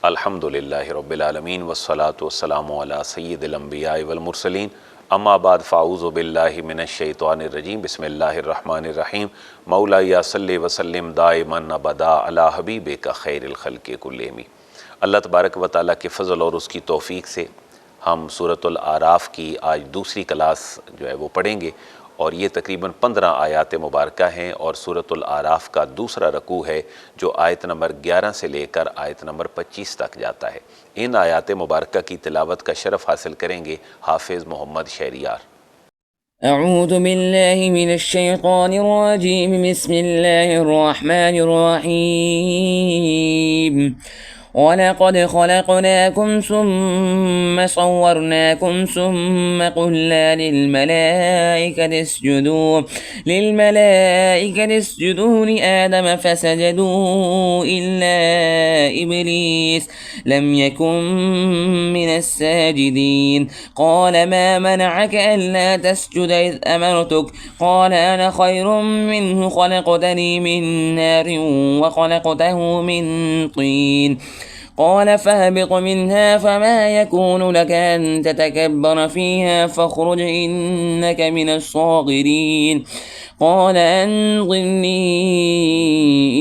الحمدللہ رب العالمین والصلاة والسلام علی سید الانبیاء والمرسلین اما بعد فاعوذ باللہ من الشیطان الرجیم بسم اللہ الرحمن الرحیم مولایا صلی وسلم دائما ابدا علی حبیبک خیر الخلق کلہم۔ اللہ تبارک و تعالیٰ کے فضل اور اس کی توفیق سے ہم سورۃ الاعراف کی آج دوسری کلاس جو ہے وہ پڑھیں گے، اور یہ تقریباً 15 آیات مبارکہ ہیں، اور سورۃ الاعراف کا دوسرا رکوع ہے جو آیت نمبر 11 سے لے کر آیت نمبر 25 تک جاتا ہے۔ ان آیات مبارکہ کی تلاوت کا شرف حاصل کریں گے حافظ محمد شہریار۔ اعوذ باللہ من الشیطان الرجیم بسم اللہ الرحمن الرحیم وَلَقَدْ خَلَقْنَاكُمْ ثُمَّ صَوَّرْنَاكُمْ ثُمَّ قُلْنَا لِلْمَلَائِكَةِ اسْجُدُوا لِآدَمَ فَسَجَدُوا إِلَّا إِبْلِيسَ لَمْ يَكُنْ مِنَ السَّاجِدِينَ قَالَ مَا مَنَعَكَ أَلَّا تَسْجُدَ إِذْ أَمَرْتُكَ قَالَ أَنَا خَيْرٌ مِّنْهُ خَلَقْتَنِي مِنْ نَارٍ وَخَلَقْتَهُ مِنْ طِينٍ قال فاهبط منها فما يكون لك أن تتكبر فيها فاخرج إنك من الصاغرين قال أنظرني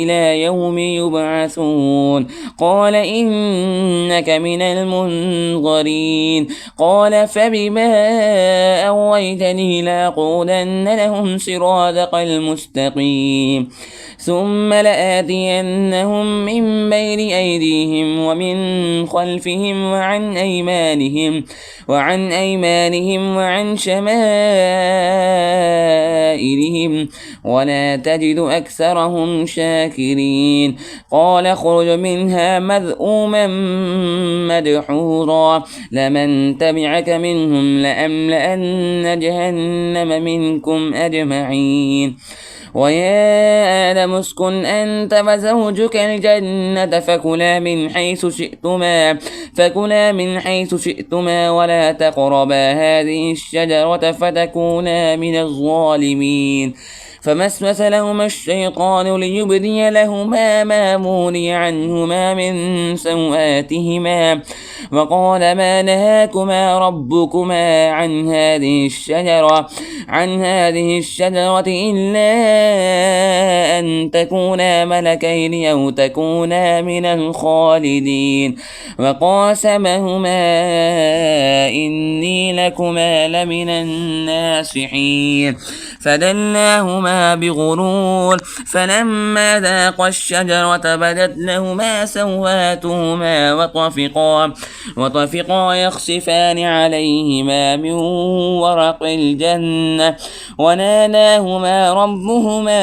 إلى يوم يبعثون قال إنك من المنظرين قال فبما أغويتني لأقعدن لهم صراطك المستقيم ثم لآتينهم من بين أيديهم ومن خلفهم وعن أيمانهم وعن شمائلهم ولا تجد أكثرهم شاكرين قال اخرج منها مذءوما مدحورا لمن تبعك منهم لأملأن جهنم منكم أجمعين ويا آدم اسكن أنت وزوجك الجنة فكلا من حيث شئتما ولا تقربا هذه الشجرة فتكونا من الظالمين فوسوس لهما الشيطان ليبدي لهما ما موري عنهما من سوآتهما وقال ما نهاكما ربكما عن هذه الشجرة إلا أن تكونا ملكين أو تكونا من الخالدين وقاسمهما إني لكما لمن الناصحين فدلاهما بغرور فلما ذاقا الشجرة بدت لهما سوآتهما وطفقا يخصفان عليهما من ورق الجنة وناداهما ربهما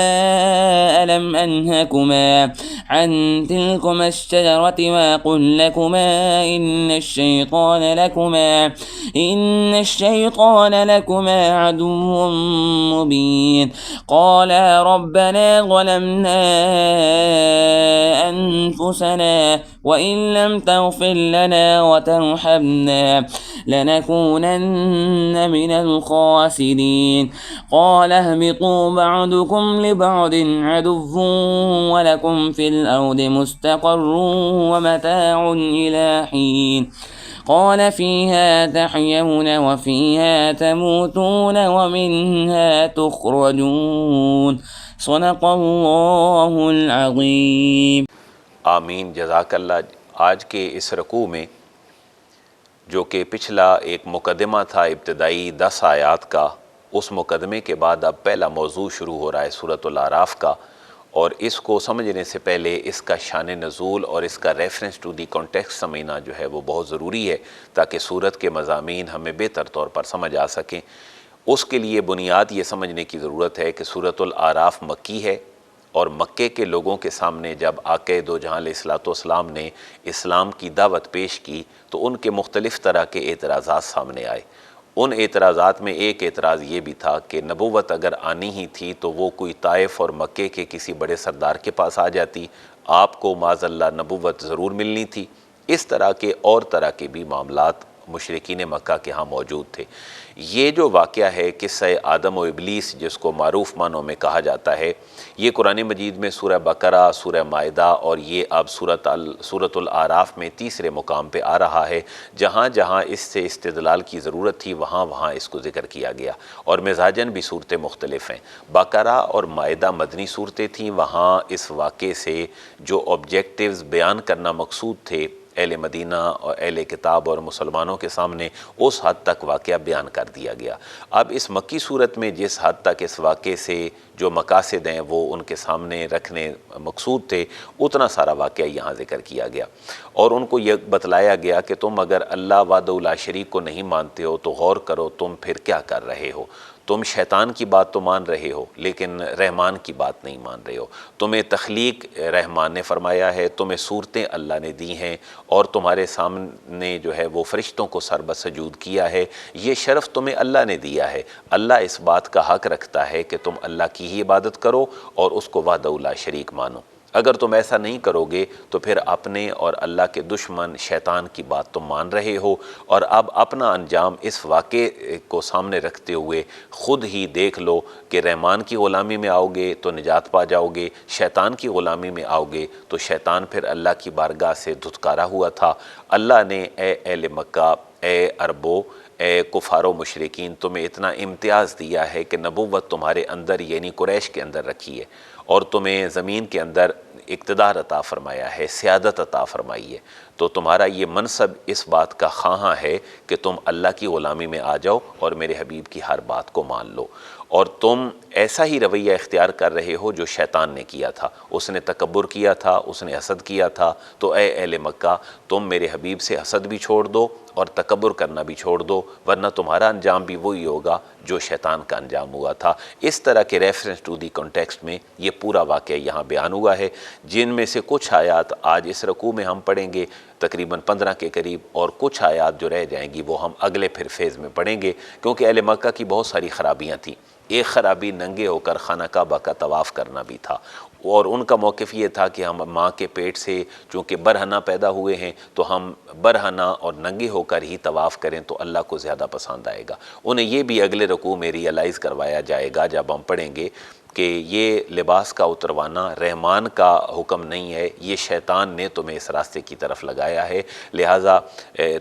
ألم أنهكما عن تلكما الشجرة وأقل لكما إن الشيطان لكما عدو مبين قالا ربنا ظلمنا أنفسنا وإن لم تغفر لنا وترحمنا لنكونن من الخاسرين قال اهبطوا بعضكم لبعض عدو ولكم في الأرض مستقر ومتاع إلى حين قال فيها تحيون وفيها تموتون ومنها تخرجون صدق اللہ العظیم۔ آمین، جزاک اللہ۔ آج کے اس رکوع میں جو کہ پچھلا ایک مقدمہ تھا ابتدائی 10 آیات کا، اس مقدمے کے بعد اب پہلا موضوع شروع ہو رہا ہے سورۃ الاعراف کا، اور اس کو سمجھنے سے پہلے اس کا شان نزول اور اس کا ریفرنس ٹو دی کانٹیکسٹ سمجھنا جو ہے وہ بہت ضروری ہے، تاکہ سورت کے مضامین ہمیں بہتر طور پر سمجھ آ سکیں۔ اس کے لیے بنیاد یہ سمجھنے کی ضرورت ہے کہ سورۃ الاعراف مکی ہے، اور مکے کے لوگوں کے سامنے جب آقا دو جہاں علیہ السلام نے اسلام کی دعوت پیش کی تو ان کے مختلف طرح کے اعتراضات سامنے آئے۔ ان اعتراضات میں ایک اعتراض یہ بھی تھا کہ نبوت اگر آنی ہی تھی تو وہ کوئی طائف اور مکے کے کسی بڑے سردار کے پاس آ جاتی، آپ کو معاذ اللہ نبوت ضرور ملنی تھی۔ اس طرح کے اور طرح کے بھی معاملات مشرکین مکہ کے ہاں موجود تھے۔ یہ جو واقعہ ہے قصہ آدم و ابلیس جس کو معروف معنوں میں کہا جاتا ہے، یہ قرآن مجید میں سورہ بقرہ، سورہ مائدہ اور یہ اب سورۃ الاعراف میں تیسرے مقام پہ آ رہا ہے۔ جہاں جہاں اس سے استدلال کی ضرورت تھی وہاں وہاں اس کو ذکر کیا گیا، اور مزاجاً بھی صورتیں مختلف ہیں۔ بقرہ اور مائدہ مدنی صورتیں تھیں، وہاں اس واقعے سے جو آبجیکٹیوز بیان کرنا مقصود تھے اہل مدینہ اور اہل کتاب اور مسلمانوں کے سامنے، اس حد تک واقعہ بیان کر دیا گیا۔ اب اس مکی صورت میں جس حد تک اس واقعے سے جو مقاصد ہیں وہ ان کے سامنے رکھنے مقصود تھے، اتنا سارا واقعہ یہاں ذکر کیا گیا، اور ان کو یہ بتلایا گیا کہ تم اگر اللہ وحدہ لا شریک کو نہیں مانتے ہو تو غور کرو تم پھر کیا کر رہے ہو۔ تم شیطان کی بات تو مان رہے ہو لیکن رحمان کی بات نہیں مان رہے ہو۔ تمہیں تخلیق رحمان نے فرمایا ہے، تمہیں صورتیں اللہ نے دی ہیں، اور تمہارے سامنے جو ہے وہ فرشتوں کو سر بسجود کیا ہے۔ یہ شرف تمہیں اللہ نے دیا ہے۔ اللہ اس بات کا حق رکھتا ہے کہ تم اللہ کی ہی عبادت کرو اور اس کو وحدہ لا شریک مانو۔ اگر تم ایسا نہیں کرو گے تو پھر اپنے اور اللہ کے دشمن شیطان کی بات تم مان رہے ہو، اور اب اپنا انجام اس واقعے کو سامنے رکھتے ہوئے خود ہی دیکھ لو کہ رحمان کی غلامی میں آؤ گے تو نجات پا جاؤ گے، شیطان کی غلامی میں آؤ گے تو شیطان پھر اللہ کی بارگاہ سے دھتکارا ہوا تھا۔ اللہ نے اے اہل مکہ، اے عربو، اے کفار و مشرکین، تمہیں اتنا امتیاز دیا ہے کہ نبوت تمہارے اندر یعنی قریش کے اندر رکھی ہے، اور تمہیں زمین کے اندر اقتدار عطا فرمایا ہے، سیادت عطا فرمائی ہے، تو تمہارا یہ منصب اس بات کا خواہاں ہے کہ تم اللہ کی غلامی میں آ جاؤ اور میرے حبیب کی ہر بات کو مان لو، اور تم ایسا ہی رویہ اختیار کر رہے ہو جو شیطان نے کیا تھا۔ اس نے تکبر کیا تھا، اس نے حسد کیا تھا، تو اے اہل مکہ تم میرے حبیب سے حسد بھی چھوڑ دو اور تکبر کرنا بھی چھوڑ دو، ورنہ تمہارا انجام بھی وہی ہوگا جو شیطان کا انجام ہوا تھا۔ اس طرح کے ریفرنس ٹو دی کنٹیکسٹ میں یہ پورا واقعہ یہاں بیان ہوا ہے، جن میں سے کچھ آیات آج اس رکوع میں ہم پڑھیں گے تقریباً 15 کے قریب، اور کچھ آیات جو رہ جائیں گی وہ ہم اگلے پھر فیز میں پڑھیں گے، کیونکہ اہل مکہ کی بہت ساری خرابیاں تھیں۔ ایک خرابی ننگے ہو کر خانہ کعبہ کا طواف کرنا بھی تھا، اور ان کا موقف یہ تھا کہ ہم ماں کے پیٹ سے چونکہ برہنہ پیدا ہوئے ہیں تو ہم برہنہ اور ننگے ہو کر ہی طواف کریں تو اللہ کو زیادہ پسند آئے گا۔ انہیں یہ بھی اگلے رکوع میں ریئلائز کروایا جائے گا جب ہم پڑھیں گے کہ یہ لباس کا اتروانا رحمان کا حکم نہیں ہے، یہ شیطان نے تمہیں اس راستے کی طرف لگایا ہے، لہٰذا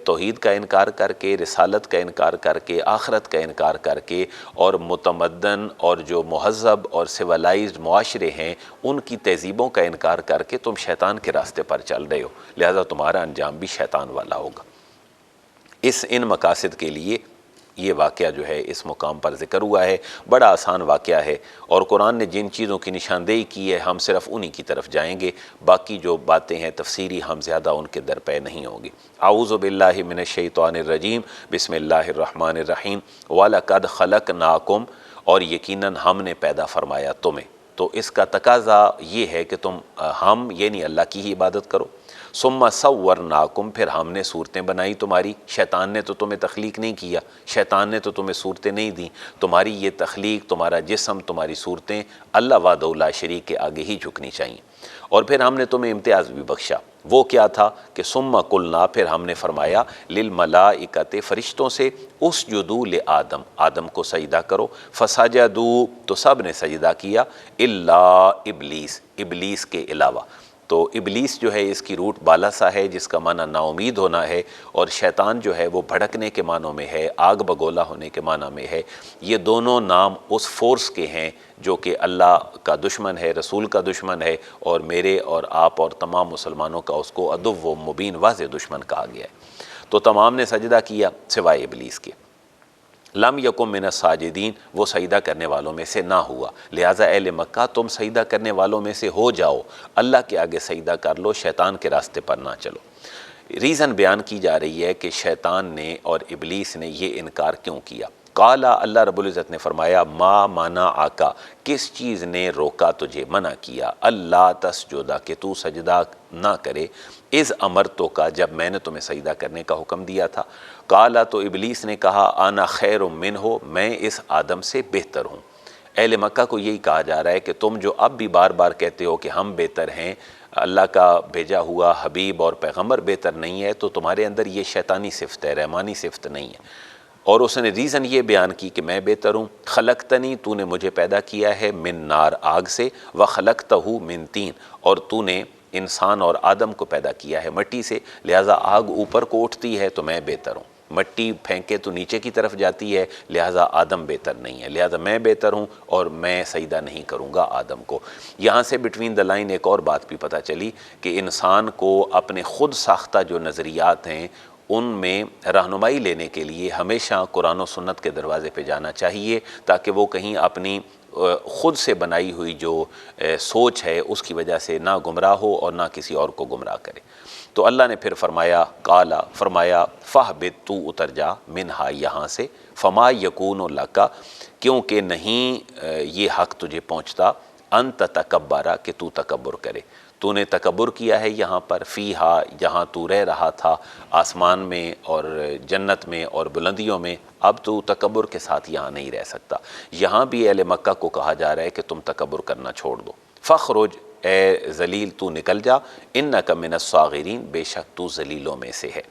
توحید کا انکار کر کے، رسالت کا انکار کر کے، آخرت کا انکار کر کے، اور متمدن اور جو مہذب اور سیولائزڈ معاشرے ہیں ان کی تہذیبوں کا انکار کر کے تم شیطان کے راستے پر چل رہے ہو، لہٰذا تمہارا انجام بھی شیطان والا ہوگا۔ ان مقاصد کے لیے یہ واقعہ جو ہے اس مقام پر ذکر ہوا ہے۔ بڑا آسان واقعہ ہے، اور قرآن نے جن چیزوں کی نشاندہی کی ہے ہم صرف انہی کی طرف جائیں گے، باقی جو باتیں ہیں تفسیری ہم زیادہ ان کے درپے نہیں ہوں گے۔ اعوذ باللہ من الشیطان الرجیم، بسم اللہ الرحمن الرحیم۔ وَلَقَدْ خَلَقْنَاكُمْ، اور یقیناً ہم نے پیدا فرمایا تمہیں، تو اس کا تقاضا یہ ہے کہ تم ہم یعنی اللہ کی ہی عبادت کرو۔ ثم صورناکم، پھر ہم نے صورتیں بنائی تمہاری، شیطان نے تو تمہیں تخلیق نہیں کیا، شیطان نے تو تمہیں صورتیں نہیں دیں، تمہاری یہ تخلیق، تمہارا جسم، تمہاری صورتیں اللہ وحدہ لا شریک کے آگے ہی جھکنی چاہیے۔ اور پھر ہم نے تمہیں امتیاز بھی بخشا، وہ کیا تھا کہ ثم قلنا، پھر ہم نے فرمایا للملائکۃ، فرشتوں سے، اسجدوا لآدم، آدم کو سجدہ کرو، فسجدوا، تو سب نے سجدہ کیا، الا ابلیس، ابلیس کے علاوہ۔ تو ابلیس جو ہے اس کی روٹ بالا سا ہے جس کا معنی نا امید ہونا ہے، اور شیطان جو ہے وہ بھڑکنے کے معنوں میں ہے، آگ بگولا ہونے کے معنی میں ہے۔ یہ دونوں نام اس فورس کے ہیں جو کہ اللہ کا دشمن ہے، رسول کا دشمن ہے، اور میرے اور آپ اور تمام مسلمانوں کا اس کو عدو و مبین واضح دشمن کہا گیا ہے۔ تو تمام نے سجدہ کیا سوائے ابلیس کے۔ لم یکم من الساجدین، وہ سجدہ کرنے والوں میں سے نہ ہوا، لہٰذا اہل مکہ تم سجدہ کرنے والوں میں سے ہو جاؤ، اللہ کے آگے سجدہ کر لو، شیطان کے راستے پر نہ چلو۔ ریزن بیان کی جا رہی ہے کہ شیطان نے اور ابلیس نے یہ انکار کیوں کیا۔ قالا، اللہ رب العزت نے فرمایا، ما منعک، کس چیز نے روکا تجھے، منع کیا، اللہ تسجدہ، کہ تو سجدہ نہ کرے، اذ امرتک، جب میں نے تمہیں سجدہ کرنے کا حکم دیا تھا۔ قالا، تو ابلیس نے کہا، انا خیر منہ، میں اس آدم سے بہتر ہوں۔ اہل مکہ کو یہی کہا جا رہا ہے کہ تم جو اب بھی بار بار کہتے ہو کہ ہم بہتر ہیں، اللہ کا بھیجا ہوا حبیب اور پیغمبر بہتر نہیں ہے تو تمہارے اندر یہ شیطانی صفت ہے، رحمانی صفت نہیں ہے۔ اور اس نے ریزن یہ بیان کی کہ میں بہتر ہوں، خلقتنی، تو نے مجھے پیدا کیا ہے من نار، آگ سے، وخلقتہ من طین، اور تو نے انسان اور آدم کو پیدا کیا ہے مٹی سے، لہٰذا آگ اوپر کو اٹھتی ہے تو میں بہتر ہوں، مٹی پھینکے تو نیچے کی طرف جاتی ہے، لہٰذا آدم بہتر نہیں ہے، لہٰذا میں بہتر ہوں اور میں سجدہ نہیں کروں گا آدم کو۔ یہاں سے بٹوین دا لائن ایک اور بات بھی پتہ چلی کہ انسان کو اپنے خود ساختہ جو نظریات ہیں ان میں رہنمائی لینے کے لیے ہمیشہ قرآن و سنت کے دروازے پہ جانا چاہیے، تاکہ وہ کہیں اپنی خود سے بنائی ہوئی جو سوچ ہے اس کی وجہ سے نہ گمراہ ہو اور نہ کسی اور کو گمراہ کرے۔ تو اللہ نے پھر فرمایا، قالا، فرمایا، فاہبط، تو اتر جا، منہا، یہاں سے، فما یکون لک، کیونکہ نہیں یہ حق تجھے پہنچتا، ان تتکبر، کہ تو تکبر کرے، تو نے تکبر کیا ہے یہاں پر، فیہا، جہاں تو رہ رہا تھا آسمان میں اور جنت میں اور بلندیوں میں، اب تو تکبر کے ساتھ یہاں نہیں رہ سکتا۔ یہاں بھی اہل مکہ کو کہا جا رہا ہے کہ تم تکبر کرنا چھوڑ دو، فخرج، اے ذلیل تو نکل جا، انک من الصاغرین، بے شک تو ذلیلوں میں سے ہے۔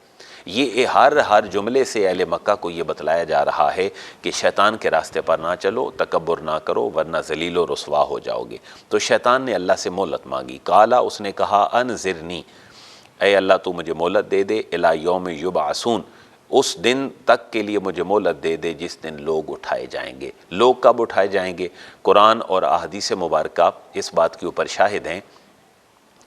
یہ ہر جملے سے اہل مکہ کو یہ بتلایا جا رہا ہے کہ شیطان کے راستے پر نہ چلو، تکبر نہ کرو، ورنہ ذلیل و رسوا ہو جاؤ گے۔ تو شیطان نے اللہ سے مہلت مانگی، قالا، اس نے کہا، انذرنی، اے اللہ تو مجھے مہلت دے دے، الی یوم یبعثون، اس دن تک کے لیے مجھے مہلت دے دے جس دن لوگ اٹھائے جائیں گے۔ لوگ کب اٹھائے جائیں گے؟ قرآن اور احادیث مبارکہ اس بات کے اوپر شاہد ہیں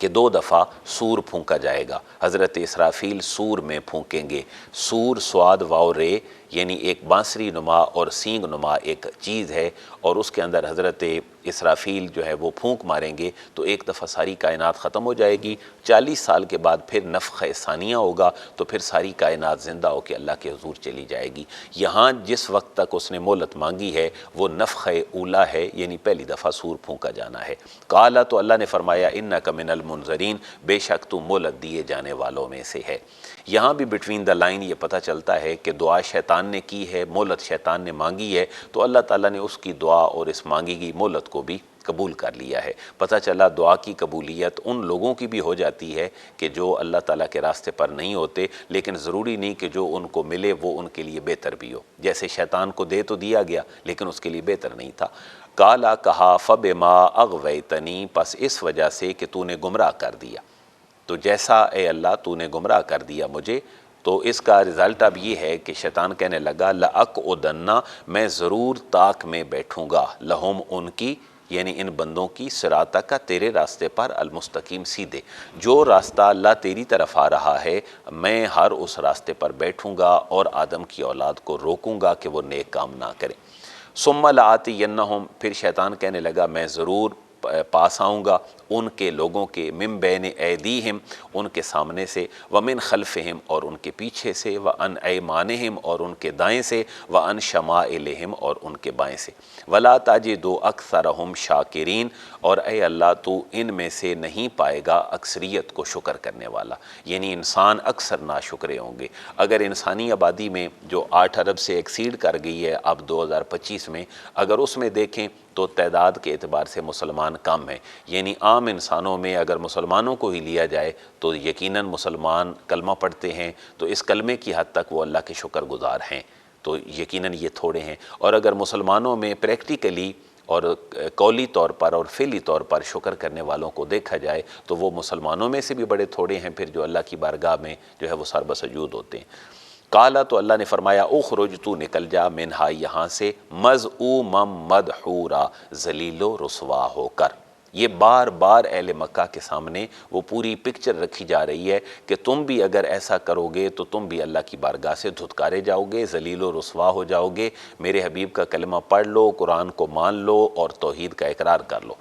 کہ 2 دفعہ سور پھونکا جائے گا، حضرت اسرافیل سور میں پھونکیں گے۔ سور، سواد واو رے، یعنی ایک بانسری نما اور سینگ نما ایک چیز ہے، اور اس کے اندر حضرت اسرافیل جو ہے وہ پھونک ماریں گے تو ایک دفعہ ساری کائنات ختم ہو جائے گی۔ 40 سال کے بعد پھر نفخہ ثانیہ ہوگا تو پھر ساری کائنات زندہ ہو کے اللہ کے حضور چلی جائے گی۔ یہاں جس وقت تک اس نے مہلت مانگی ہے وہ نفخہ اولا ہے، یعنی پہلی دفعہ سور پھونکا جانا ہے۔ قالا، تو اللہ نے فرمایا، انک من المنذرین، بے شک تو مہلت دیے جانے والوں میں سے ہے۔ یہاں بھی بٹوین دا لائن یہ پتہ چلتا ہے کہ دعا شیطان نے کی ہے، مہلت شیطان نے مانگی ہے، تو اللہ تعالیٰ نے اس کی دعا اور اس مانگی گئی مہلت کو بھی قبول کر لیا ہے۔ پتہ چلا دعا کی قبولیت ان لوگوں کی بھی ہو جاتی ہے کہ جو اللہ تعالیٰ کے راستے پر نہیں ہوتے، لیکن ضروری نہیں کہ جو ان کو ملے وہ ان کے لیے بہتر بھی ہو۔ جیسے شیطان کو دے تو دیا گیا لیکن اس کے لیے بہتر نہیں تھا۔ قالا، کہا، فبما اغویتنی، پس اس وجہ سے کہ تو نے گمراہ کر دیا، تو جیسا اے اللہ تو نے گمراہ کر دیا مجھے، تو اس کا رزلٹ اب یہ ہے کہ شیطان کہنے لگا، لأقعدن، میں ضرور طاق میں بیٹھوں گا، لہم، ان کی، یعنی ان بندوں کی، صراطک کا، تیرے راستے پر، المستقیم، سیدھے، جو راستہ اللہ تیری طرف آ رہا ہے میں ہر اس راستے پر بیٹھوں گا اور آدم کی اولاد کو روکوں گا کہ وہ نیک کام نہ کریں۔ ثم لآتینہم، پھر شیطان کہنے لگا میں ضرور پاس آؤں گا ان کے لوگوں کے، من بین ایدیہم، ان کے سامنے سے، ومن خلفہم، اور ان کے پیچھے سے، وعن ایمانہم، اور ان کے دائیں سے، وعن شمائلہم، اور ان کے بائیں سے، ولا تجد اکثرہم شاکرین، اور اے اللہ تو ان میں سے نہیں پائے گا اکثریت کو شکر کرنے والا، یعنی انسان اکثر ناشکرے ہوں گے۔ اگر انسانی آبادی میں جو 8 ارب سے ایکسیڈ کر گئی ہے اب 2025 میں، اگر اس میں دیکھیں تو تعداد کے اعتبار سے مسلمان کم ہیں، یعنی عام انسانوں میں اگر مسلمانوں کو ہی لیا جائے تو یقیناً مسلمان کلمہ پڑھتے ہیں تو اس کلمے کی حد تک وہ اللہ کے شکر گزار ہیں، تو یقیناً یہ تھوڑے ہیں۔ اور اگر مسلمانوں میں پریکٹیکلی اور قولی طور پر اور فعلی طور پر شکر کرنے والوں کو دیکھا جائے تو وہ مسلمانوں میں سے بھی بڑے تھوڑے ہیں پھر جو اللہ کی بارگاہ میں جو ہے وہ سر بسجود ہوتے ہیں۔ قالا، تو اللہ نے فرمایا، اخرج، تو نکل جا، منہا، یہاں سے، مذءوما مدحورا، ذلیل و رسوا ہو کر۔ یہ بار بار اہل مکہ کے سامنے وہ پوری پکچر رکھی جا رہی ہے کہ تم بھی اگر ایسا کرو گے تو تم بھی اللہ کی بارگاہ سے دھتکارے جاؤ گے، ذلیل و رسوا ہو جاؤ گے، میرے حبیب کا کلمہ پڑھ لو، قرآن کو مان لو اور توحید کا اقرار کر لو۔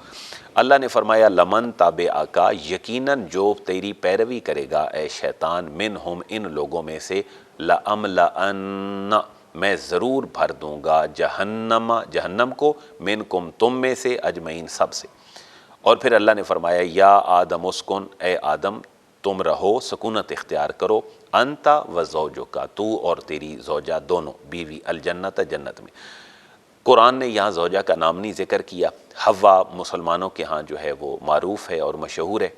اللہ نے فرمایا، لمن تابعک، یقیناً جو تیری پیروی کرے گا اے شیطان، منہم، ان لوگوں میں سے، لَأَمْلَأَنَّ، میں ضرور بھر دوں گا، جہنم کو، منکم، تم میں سے، اجمعین، سب سے۔ اور پھر اللہ نے فرمایا، یا آدم اسکن، اے آدم تم رہو، سکونت اختیار کرو، انت و زوجک، تو اور تیری زوجہ دونوں، بیوی، الجنت، جنت میں۔ قرآن نے یہاں زوجہ کا نام نہیں ذکر کیا، حوا مسلمانوں کے ہاں جو ہے وہ معروف ہے اور مشہور ہے،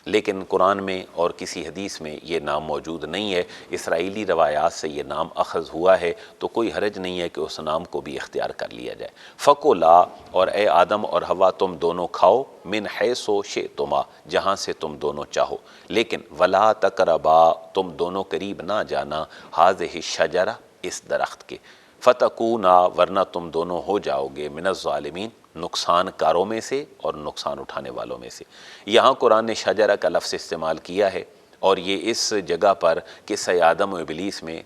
لیکن قرآن میں اور کسی حدیث میں یہ نام موجود نہیں ہے۔ اسرائیلی روایات سے یہ نام اخذ ہوا ہے، تو کوئی حرج نہیں ہے کہ اس نام کو بھی اختیار کر لیا جائے۔ فَكُلَا، اور اے آدم اور حوا تم دونوں کھاؤ، من حیث شئتما، جہاں سے تم دونوں چاہو، لیکن وَلَا تَقْرَبَا، تم دونوں قریب نہ جانا، هَذِهِ الشَّجَرَةِ، اس درخت کے، فَتَكُونَا، ورنہ تم دونوں ہو جاؤ گے، من الظالمین، نقصان کاروں میں سے اور نقصان اٹھانے والوں میں سے۔ یہاں قرآن نے شجرہ کا لفظ استعمال کیا ہے، اور یہ اس جگہ پر قصہ آدم و ابلیس میں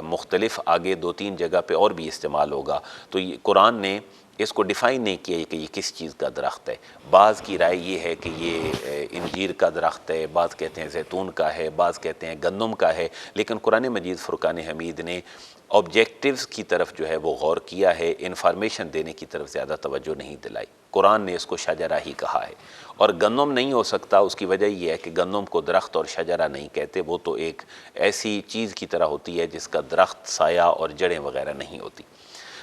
مختلف آگے 2-3 جگہ پہ اور بھی استعمال ہوگا، تو یہ قرآن نے اس کو ڈیفائن نہیں کیا کہ یہ کس چیز کا درخت ہے۔ بعض کی رائے یہ ہے کہ یہ انجیر کا درخت ہے، بعض کہتے ہیں زیتون کا ہے، بعض کہتے ہیں گندم کا ہے، لیکن قرآن مجید فرقان حمید نے آبجیکٹیوز کی طرف جو ہے وہ غور کیا ہے، انفارمیشن دینے کی طرف زیادہ توجہ نہیں دلائی۔ قرآن نے اس کو شجرہ ہی کہا ہے، اور گندم نہیں ہو سکتا، اس کی وجہ یہ ہے کہ گندم کو درخت اور شجرہ نہیں کہتے، وہ تو ایک ایسی چیز کی طرح ہوتی ہے جس کا درخت، سایہ اور جڑیں وغیرہ نہیں ہوتی۔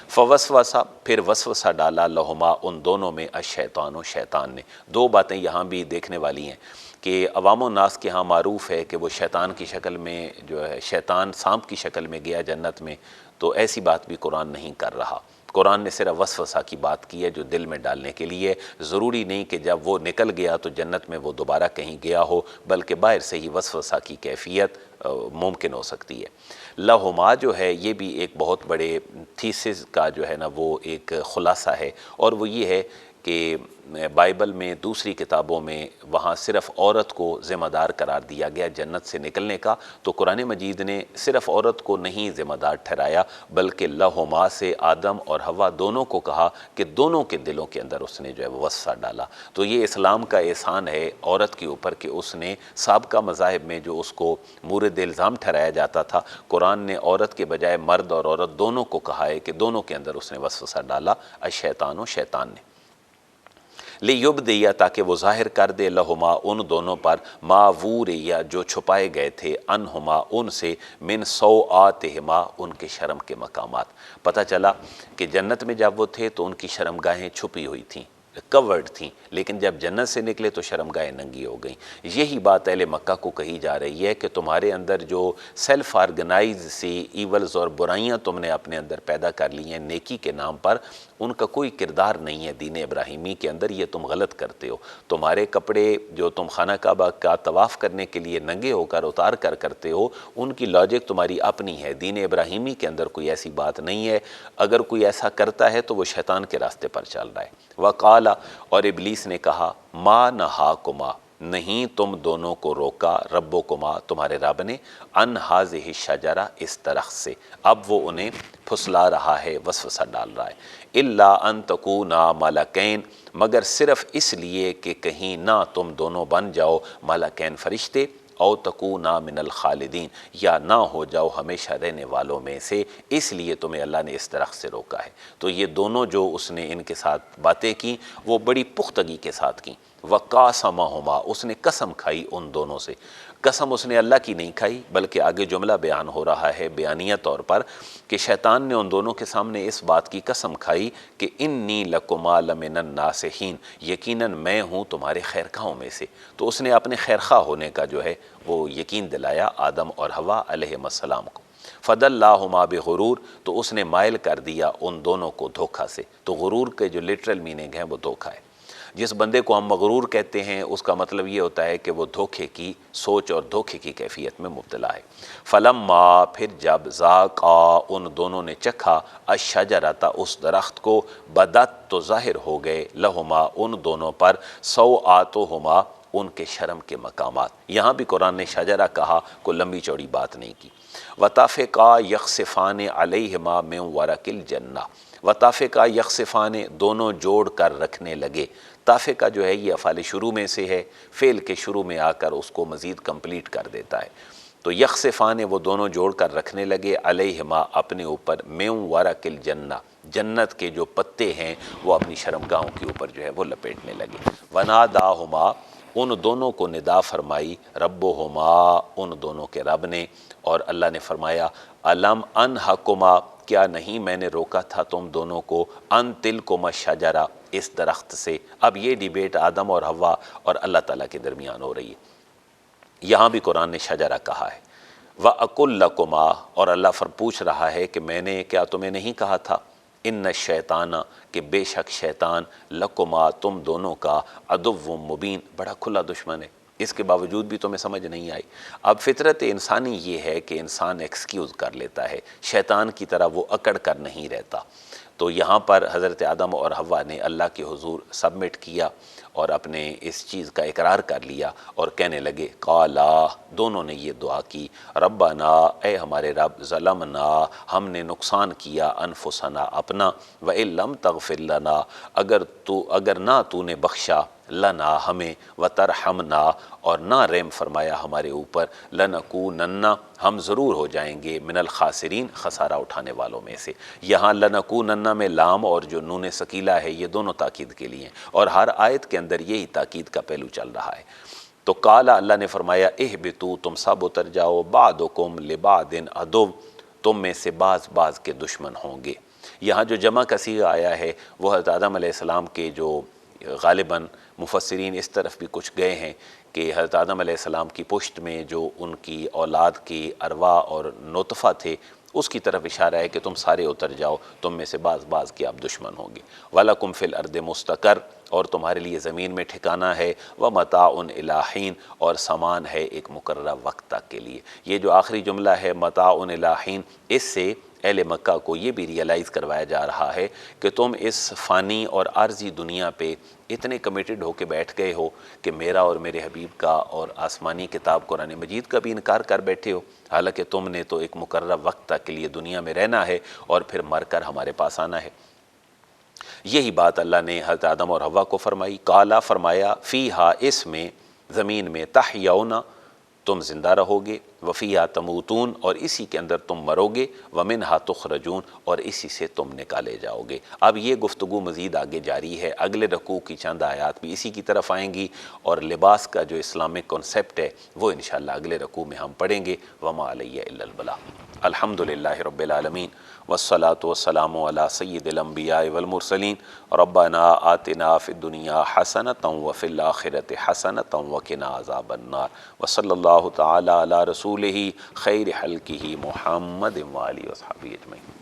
فوسوسہ، پھر وسوسہ ڈالا، لہما، ان دونوں میں، الشیطان و شیطان نے۔ دو باتیں یہاں بھی دیکھنے والی ہیں کہ عوام الناس کے ہاں معروف ہے کہ وہ شیطان کی شکل میں جو ہے، شیطان سانپ کی شکل میں گیا جنت میں، تو ایسی بات بھی قرآن نہیں کر رہا۔ قرآن نے صرف وسوسہ کی بات کی ہے جو دل میں ڈالنے کے لیے، ضروری نہیں کہ جب وہ نکل گیا تو جنت میں وہ دوبارہ کہیں گیا ہو، بلکہ باہر سے ہی وسوسہ کی کیفیت ممکن ہو سکتی ہے۔ لہما جو ہے یہ بھی ایک بہت بڑے تھیسس کا جو ہے نا وہ ایک خلاصہ ہے، اور وہ یہ ہے کہ بائبل میں دوسری کتابوں میں وہاں صرف عورت کو ذمہ دار قرار دیا گیا جنت سے نکلنے کا، تو قرآن مجید نے صرف عورت کو نہیں ذمہ دار ٹھہرایا، بلکہ لہما سے آدم اور حوا دونوں کو کہا کہ دونوں کے دلوں کے اندر اس نے جو ہے وہ وسوسہ ڈالا۔ تو یہ اسلام کا احسان ہے عورت کے اوپر کہ اس نے سابقہ مذاہب میں جو اس کو مورد الزام ٹھہرایا جاتا تھا، قرآن نے عورت کے بجائے مرد اور عورت دونوں کو کہا ہے کہ دونوں کے اندر اس نے وسوسہ ڈالا، الشیطان و شیطان نے۔ لیبدیا، تاکہ وہ ظاہر کر دے، لہما، ان دونوں پر، ما ووریا، جو چھپائے گئے تھے، انہما، ان سے، من سوآتہما، ان کے شرم کے مقامات۔ پتہ چلا کہ جنت میں جب وہ تھے تو ان کی شرمگاہیں چھپی ہوئی تھیں، کورڈ تھیں، لیکن جب جنت سے نکلے تو شرمگاہیں ننگی ہو گئیں۔ یہی بات اہل مکہ کو کہی جا رہی ہے کہ تمہارے اندر جو سیلف آرگنائز سی ایولز اور برائیاں تم نے اپنے اندر پیدا کر لی ہیں نیکی کے نام پر، ان کا کوئی کردار نہیں ہے دین ابراہیمی کے اندر، یہ تم غلط کرتے ہو۔ تمہارے کپڑے جو تم خانہ کعبہ کا طواف کرنے کے لیے ننگے ہو کر اتار کر کرتے ہو، ان کی لاجک تمہاری اپنی ہے، دین ابراہیمی کے اندر کوئی ایسی بات نہیں ہے۔ اگر کوئی ایسا کرتا ہے تو وہ شیطان کے راستے پر چل رہا ہے۔ وقال، اور ابلیس نے کہا، ما نہاکما، نہیں تم دونوں کو روکا، ربکما، تمہارے رب نے، ان ہذہ الشجرہ، اس درخت سے۔ اب وہ انہیں پھسلا رہا ہے، وسوسہ ڈال رہا ہے، الا ان تکونا ملکین، مگر صرف اس لیے کہ کہیں نہ تم دونوں بن جاؤ ملکین، فرشتے، او تکونا من الخالدین، یا نہ ہو جاؤ ہمیشہ رہنے والوں میں سے، اس لیے تمہیں اللہ نے اس درخت سے روکا ہے۔ تو یہ دونوں جو اس نے ان کے ساتھ باتیں کی وہ بڑی پختگی کے ساتھ کی۔ وقاسمہما، اس نے قسم کھائی ان دونوں سے۔ قسم اس نے اللہ کی نہیں کھائی، بلکہ آگے جملہ بیان ہو رہا ہے بیانیہ طور پر کہ شیطان نے ان دونوں کے سامنے اس بات کی قسم کھائی کہ انی لکما لمن الناصحین، یقیناً میں ہوں تمہارے خیرخواہوں میں سے۔ تو اس نے اپنے خیرخواہ ہونے کا جو ہے وہ یقین دلایا آدم اور حوا علیہم السلام کو۔ فدلاہما بغرور، تو اس نے مائل کر دیا ان دونوں کو دھوکہ سے۔ تو غرور کے جو لٹرل میننگ ہے وہ دھوکہ ہے۔ جس بندے کو ہم مغرور کہتے ہیں اس کا مطلب یہ ہوتا ہے کہ وہ دھوکے کی سوچ اور دھوکے کی کیفیت میں مبتلا ہے۔ فلما، پھر جب، ذاقا، ان دونوں نے چکھا، الشجرۃ، اس درخت کو، بدت، تو ظاہر ہو گئے، لہما، ان دونوں پر، سوآتہما، ان کے شرم کے مقامات۔ یہاں بھی قرآن نے شجرہ کہا، کوئی لمبی چوڑی بات نہیں کی۔ وطافقا یخصفان علیہما من ورق الجنہ، وطافقا یخصفان، دونوں جوڑ کر رکھنے لگے۔ طافقہ جو ہے یہ افعال شروع میں سے ہے، فعل کے شروع میں آ کر اس کو مزید کمپلیٹ کر دیتا ہے۔ تو یخصفان، وہ دونوں جوڑ کر رکھنے لگے، علیہما، اپنے اوپر، من ورق الجنہ، جنت کے جو پتے ہیں وہ اپنی شرمگاہوں کے اوپر جو ہے وہ لپیٹنے لگے۔ وناداہما، ان دونوں کو ندا فرمائی، ربہما، ان دونوں کے رب نے، اور اللہ نے فرمایا، الم انہکما، کیا نہیں میں نے روکا تھا تم دونوں کو، ان تلکما الشجرہ، اس درخت سے۔ اب یہ ڈیبیٹ آدم اور حوا اور اللہ تعالیٰ کے درمیان ہو رہی ہے۔ یہاں بھی قرآن نے شجرہ کہا ہے۔ وَأَقُلْ لَكُمَا، اور اللہ پوچھ رہا ہے کہ میں نے کیا تمہیں نہیں کہا تھا، ان الشیطان، کہ بے شک شیطان، لکما، تم دونوں کا، عدو مبین، بڑا کھلا دشمن ہے۔ اس کے باوجود بھی تمہیں سمجھ نہیں آئی۔ اب فطرت انسانی یہ ہے کہ انسان ایکسکیوز کر لیتا ہے، شیطان کی طرح وہ اکڑ کر نہیں رہتا۔ تو یہاں پر حضرت آدم اور حوا نے اللہ کے حضور سبمٹ کیا اور اپنے اس چیز کا اقرار کر لیا اور کہنے لگے، قالا، دونوں نے یہ دعا کی، ربنا، اے ہمارے رب، ظلمنا، ہم نے نقصان کیا، انفسنا، اپنا، وَإِن لَمْ تَغْفِرْ لَنَا، اگر نہ تو نے بخشا، لنا، ہمیں، وَتَرْحَمْنَا، اور نہ رحم فرمایا ہمارے اوپر، لَنَكُونَنَّ، ہم ضرور ہو جائیں گے، من الخاسرین، خسارہ اٹھانے والوں میں سے۔ یہاں لَنَكُونَنَّ میں لام اور جو نون ثقیلہ ہے یہ دونوں تاکید کے لیے ہیں، اور ہر آیت کے اندر یہی تاکید کا پہلو چل رہا ہے۔ تو قالا، اللہ نے فرمایا، اہبطوا، تم سب اتر جاؤ، بعضکم لبعض عدو، تم میں سے بعض کے دشمن ہوں گے۔ یہاں جو جمع کا صیغہ آیا ہے وہ حضرت آدم علیہ السلام کے جو غالباً مفسرین اس طرف بھی کچھ گئے ہیں کہ حضرت آدم علیہ السلام کی پشت میں جو ان کی اولاد کی ارواح اور نطفہ تھے اس کی طرف اشارہ ہے کہ تم سارے اتر جاؤ، تم میں سے بعض کے آپ دشمن ہوں گے۔ وَلَكُمْ فِي الْأَرْضِ مُسْتَقَرٌ، اور تمہارے لیے زمین میں ٹھکانہ ہے، وَمَتَاعٌ إِلَىٰ حِينٍ، اور سامان ہے ایک مقررہ وقت تک کے لیے۔ یہ جو آخری جملہ ہے مَتَاعٌ إِلَىٰ حِينٍ، اس سے اہل مکہ کو یہ بھی ریئلائز کروایا جا رہا ہے کہ تم اس فانی اور عارضی دنیا پہ اتنے کمیٹڈ ہو کے بیٹھ گئے ہو کہ میرا اور میرے حبیب کا اور آسمانی کتاب قرآن مجید کا بھی انکار کر بیٹھے ہو، حالانکہ تم نے تو ایک مقررہ وقت تک کے لیے دنیا میں رہنا ہے اور پھر مر کر ہمارے پاس آنا ہے۔ یہی بات اللہ نے حضرت آدم اور حوا کو فرمائی۔ قالا، فرمایا، فیہا، اس میں، زمین میں، تحیون، تم زندہ رہو گے، وفیہا تموتون، اور اسی کے اندر تم مرو گے، ومنہا تخرجون، اور اسی سے تم نکالے جاؤ گے۔ اب یہ گفتگو مزید آگے جاری ہے، اگلے رکوع کی چند آیات بھی اسی کی طرف آئیں گی، اور لباس کا جو اسلامک کنسیپٹ ہے وہ انشاءاللہ اگلے رکوع میں ہم پڑھیں گے۔ وما علیہ الا البلاغ۔ الحمدللہ رب العالمین، والصلاة والسلام علی سید الانبیاء والمرسلین، ربنا آتنا فی الدنیا حسنۃ وفی الآخرۃ حسنۃ وقنا عذاب النار، وصلی اللہ تعالی علی رسولہ خیر خلقہ محمد وآلہ وصحبہ اجمعین۔